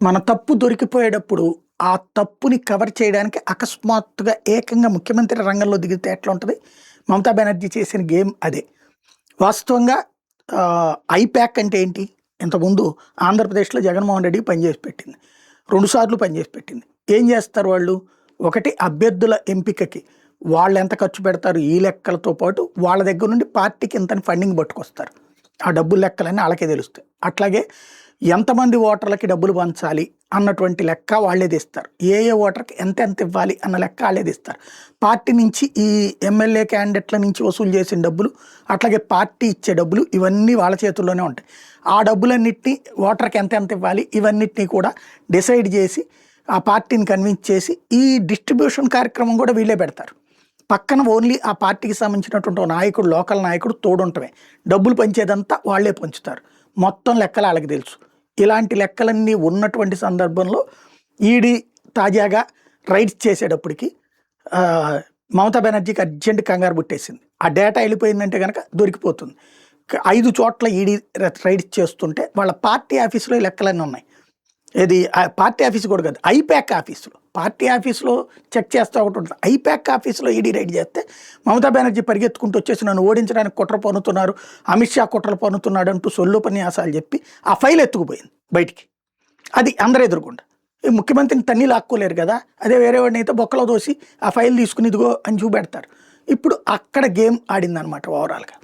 మన తప్పు దొరికిపోయేటప్పుడు ఆ తప్పుని కవర్ చేయడానికి అకస్మాత్తుగా ఏకంగా ముఖ్యమంత్రి రంగంలో దిగితే ఎట్లా ఉంటుంది? మమతా బెనర్జీ చేసిన గేమ్ అదే. వాస్తవంగా ఐప్యాక్ అంటే ఏంటి? ఇంతకుముందు ఆంధ్రప్రదేశ్లో జగన్మోహన్ రెడ్డికి పనిచేసి పెట్టింది. 2 సార్లు పనిచేసి పెట్టింది. ఏం చేస్తారు వాళ్ళు? ఒకటి అభ్యర్థుల ఎంపికకి వాళ్ళు ఎంత ఖర్చు పెడతారు ఈ లెక్కలతో పాటు వాళ్ళ దగ్గర నుండి పార్టీకి ఇంతని ఫండింగ్ పట్టుకొస్తారు. ఆ డబ్బుల లెక్కలన్నీ వాళ్ళకే తెలుస్తాయి. అట్లాగే ఎంతమంది ఓటర్లకి డబ్బులు పంచాలి అన్నటువంటి లెక్క వాళ్ళే తీస్తారు. ఏ ఓటర్కి ఎంత ఇవ్వాలి అన్న లెక్క వాళ్ళే తీస్తారు. పార్టీ నుంచి ఈ ఎమ్మెల్యే క్యాండిడేట్ల నుంచి వసూలు చేసిన డబ్బులు, అట్లాగే పార్టీ ఇచ్చే డబ్బులు ఇవన్నీ వాళ్ళ చేతుల్లోనే ఉంటాయి. ఆ డబ్బులన్నింటినీ ఓటర్కి ఎంత ఇవ్వాలి ఇవన్నిటినీ కూడా డిసైడ్ చేసి ఆ పార్టీని కన్విన్స్ చేసి ఈ డిస్ట్రిబ్యూషన్ కార్యక్రమం కూడా వీళ్ళే పెడతారు. పక్కన ఓన్లీ ఆ పార్టీకి సంబంధించినటువంటి నాయకుడు, లోకల్ నాయకుడు తోడుంటమే. డబ్బులు పంచేదంతా వాళ్లే పంచుతారు. మొత్తం లెక్కలు వాళ్ళకి తెలుసు. ఇలాంటి లెక్కలన్నీ ఉన్నటువంటి సందర్భంలో ఈడీ తాజాగా రైడ్స్ చేసేటప్పటికి మమతా బెనర్జీకి అర్జెంట్ కంగారు పుట్టేసింది. ఆ డేటా వెళ్ళిపోయిందంటే కనుక దొరికిపోతుంది. 5 చోట్ల ఈడీ రైడ్స్ చేస్తుంటే వాళ్ళ పార్టీ ఆఫీసులో ఈ లెక్కలన్నీ ఉన్నాయి. ఇది పార్టీ ఆఫీస్ కూడా కాదు, ఐప్యాక్ ఆఫీసులో. పార్టీ ఆఫీసులో చెక్ చేస్తే ఒకటి ఉంటుంది, ఐప్యాక్ ఆఫీసులో ఈడీ రైడ్ చేస్తే మమతా బెనర్జీ పరిగెత్తుకుంటూ వచ్చేసి నన్ను ఓడించడానికి కుట్ర పన్నుతున్నారు, అమిత్ షా కుట్రలు పన్నుతున్నాడు అంటూ సొల్లుపన్యాసాలు చెప్పి ఆ ఫైల్ ఎత్తుకుపోయింది బయటికి. అది అందరూ ఎదురుకుండా. ఈ ముఖ్యమంత్రిని తన్ని లాక్కోలేరు కదా, అదే వేరే వాడిని అయితే బొక్కలో దోసి ఆ ఫైల్ తీసుకుని ఇదిగో అని చూపెడతారు. ఇప్పుడు అక్కడ గేమ్ ఆడిందనమాట ఓవరాల్గా.